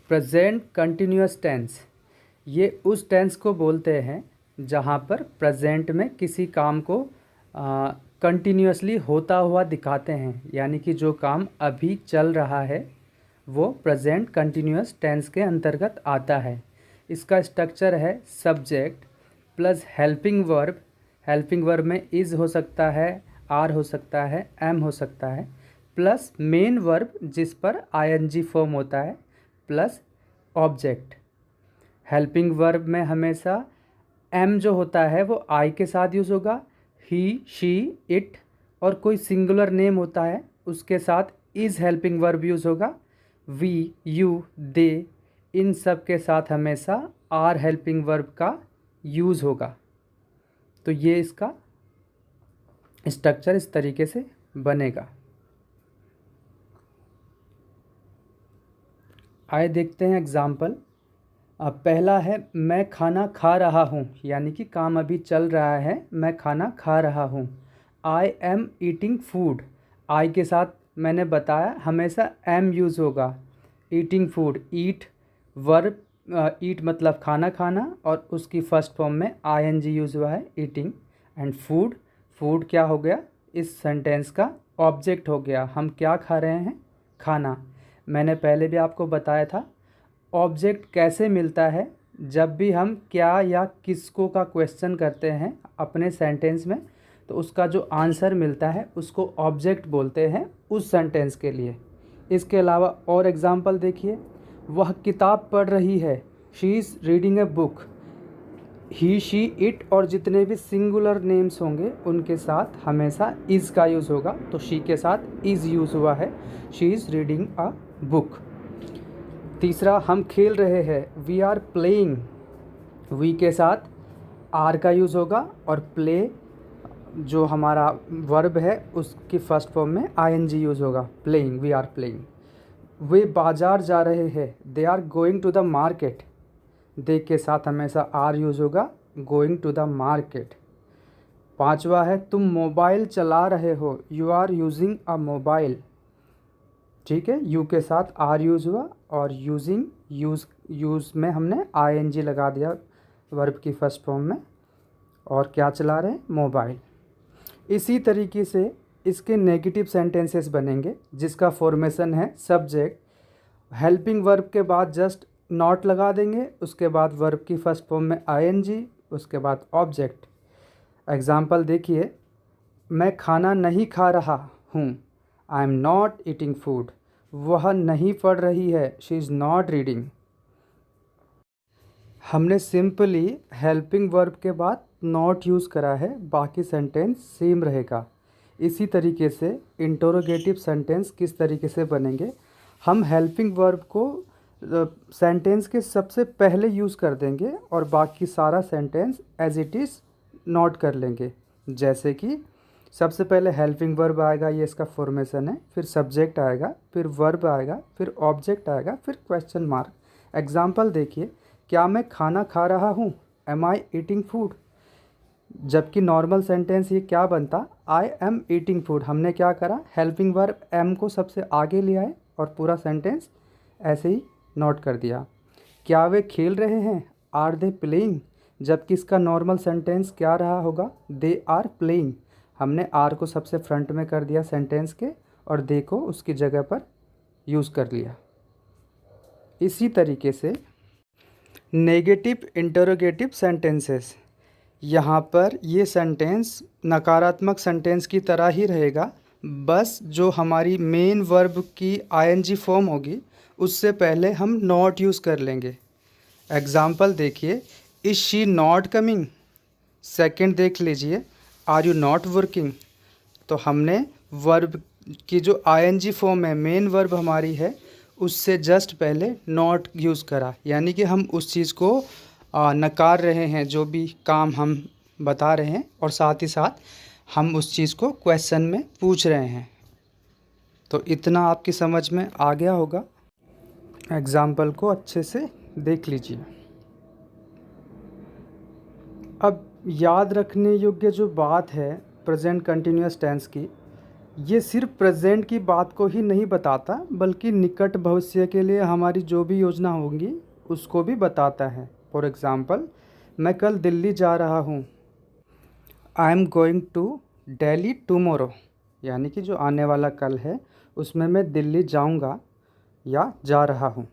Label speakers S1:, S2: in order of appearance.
S1: Present continuous tense ये उस tense को बोलते हैं जहाँ पर प्रेजेंट में किसी काम को कंटिन्यूअसली होता हुआ दिखाते हैं, यानी कि जो काम अभी चल रहा है वो प्रेजेंट कंटिन्यूअस टेंस के अंतर्गत आता है। इसका स्ट्रक्चर है subject plus helping verb. Helping verb में इज़ हो सकता है, आर हो सकता है, एम हो सकता है, प्लस मेन वर्ब जिस पर आईएनजी फॉर्म होता है, प्लस ऑब्जेक्ट। हेल्पिंग वर्ब में हमेशा एम जो होता है वो आई के साथ यूज़ होगा, ही, शी, इट, और कोई सिंगुलर नेम होता है उसके साथ इज़ हेल्पिंग वर्ब यूज़ होगा। वी, यू, दे, इन सब के साथ हमेशा आर हेल्पिंग वर्ब का यूज़ होगा। तो ये इसका स्ट्रक्चर इस तरीके से बनेगा। आइए देखते हैं एग्जाम्पल। अब पहला है मैं खाना खा रहा हूँ, यानी कि काम अभी चल रहा है, मैं खाना खा रहा हूँ। आई एम ईटिंग फूड, आई के साथ मैंने बताया हमेशा एम यूज़ होगा। ईटिंग फूड, ईट वर्ब, ईट मतलब खाना खाना, और उसकी फर्स्ट फॉर्म में आईएनजी यूज़ हुआ है ईटिंग। एंड फूड, फूड क्या हो गया, इस सेंटेंस का ऑब्जेक्ट हो गया। हम क्या खा रहे हैं, खाना। मैंने पहले भी आपको बताया था ऑब्जेक्ट कैसे मिलता है। जब भी हम क्या या किसको का क्वेश्चन करते हैं अपने सेंटेंस में, तो उसका जो आंसर मिलता है उसको ऑब्जेक्ट बोलते हैं उस सेंटेंस के लिए। इसके अलावा और एग्जांपल देखिए, वह किताब पढ़ रही है, she is reading a book. He, she, it और जितने भी सिंगुलर नेम्स होंगे उनके साथ हमेशा इज़ का यूज़ होगा, तो शी के साथ इज़ यूज़ हुआ है, she is reading a book. तीसरा, हम खेल रहे हैं, वी आर प्लेइंग। वी के साथ आर का यूज़ होगा और प्ले जो हमारा वर्ब है उसकी फर्स्ट फॉर्म में आईएनजी यूज़ होगा, प्लेइंग, वी आर प्लेइंग। वे बाजार जा रहे हैं, they are going to the market. They के साथ हमेशा आर यूज़ होगा, गोइंग टू द मार्केट। पांचवा है तुम मोबाइल चला रहे हो, you are using a mobile. ठीक है, यू के साथ आर यूज़ हुआ और यूजिंग, यूज़ में हमने आईएनजी लगा दिया वर्ब की फर्स्ट फॉर्म में, और क्या चला रहे हैं, मोबाइल। इसी तरीके से इसके नेगेटिव सेंटेंसेस बनेंगे जिसका फॉर्मेशन है सब्जेक्ट, हेल्पिंग वर्ब के बाद जस्ट नॉट लगा देंगे, उसके बाद वर्ब की फर्स्ट फॉर्म में आईएनजी, उसके बाद ऑब्जेक्ट। एग्जाम्पल देखिए, मैं खाना नहीं खा रहा हूँ, I am not eating food. वह नहीं पढ़ रही है, शी इज़ नॉट रीडिंग। हमने सिंपली हेल्पिंग वर्ब के बाद नॉट यूज़ करा है, बाकी सेंटेंस सेम रहेगा। इसी तरीके से इंटरोगेटिव सेंटेंस किस तरीके से बनेंगे, हम हेल्पिंग वर्ब को सेंटेंस के सबसे पहले यूज़ कर देंगे और बाकी सारा sentence as it is note कर लेंगे। जैसे कि सबसे पहले हेल्पिंग वर्ब आएगा, ये इसका फॉर्मेशन है, फिर सब्जेक्ट आएगा, फिर वर्ब आएगा, फिर ऑब्जेक्ट आएगा, फिर क्वेश्चन मार्क। एग्जाम्पल देखिए, क्या मैं खाना खा रहा हूँ, एम आई ईटिंग फूड। जबकि नॉर्मल सेंटेंस ये क्या बनता, आई एम ईटिंग फूड। हमने क्या करा, हेल्पिंग वर्ब एम को सबसे आगे ले आए और पूरा सेंटेंस ऐसे ही नोट कर दिया। क्या वे खेल रहे हैं, आर दे प्लेइंग। जबकि इसका नॉर्मल सेंटेंस क्या रहा होगा, दे आर प्लेइंग। हमने आर को सबसे फ्रंट में कर दिया सेंटेंस के और दे को उसकी जगह पर यूज़ कर लिया। इसी तरीके से नेगेटिव इंटरोगेटिव सेंटेंसेस, यहाँ पर ये सेंटेंस नकारात्मक सेंटेंस की तरह ही रहेगा, बस जो हमारी मेन वर्ब की आईएनजी फॉर्म होगी उससे पहले हम नॉट यूज़ कर लेंगे। एग्जाम्पल देखिए, is she not coming. Second देख लीजिए, आर यू नॉट वर्किंग। तो हमने वर्ब की जो आईएनजी फॉर्म है, मेन वर्ब हमारी है, उससे जस्ट पहले नॉट यूज़ करा, यानी कि हम उस चीज़ को नकार रहे हैं, जो भी काम हम बता रहे हैं, और साथ ही साथ हम उस चीज़ को क्वेश्चन में पूछ रहे हैं। तो इतना आपकी समझ में आ गया होगा। एग्ज़ाम्पल को अच्छे से देख लीजिए। अब याद रखने योग्य जो बात है प्रेजेंट कंटिन्यूअस टेंस की, ये सिर्फ प्रेजेंट की बात को ही नहीं बताता बल्कि निकट भविष्य के लिए हमारी जो भी योजना होंगी उसको भी बताता है। फॉर एग्ज़ाम्पल, मैं कल दिल्ली जा रहा हूँ। I am going to Delhi tomorrow, यानी कि जो आने वाला कल है उसमें मैं दिल्ली जाऊँगा या जा रहा हूँ।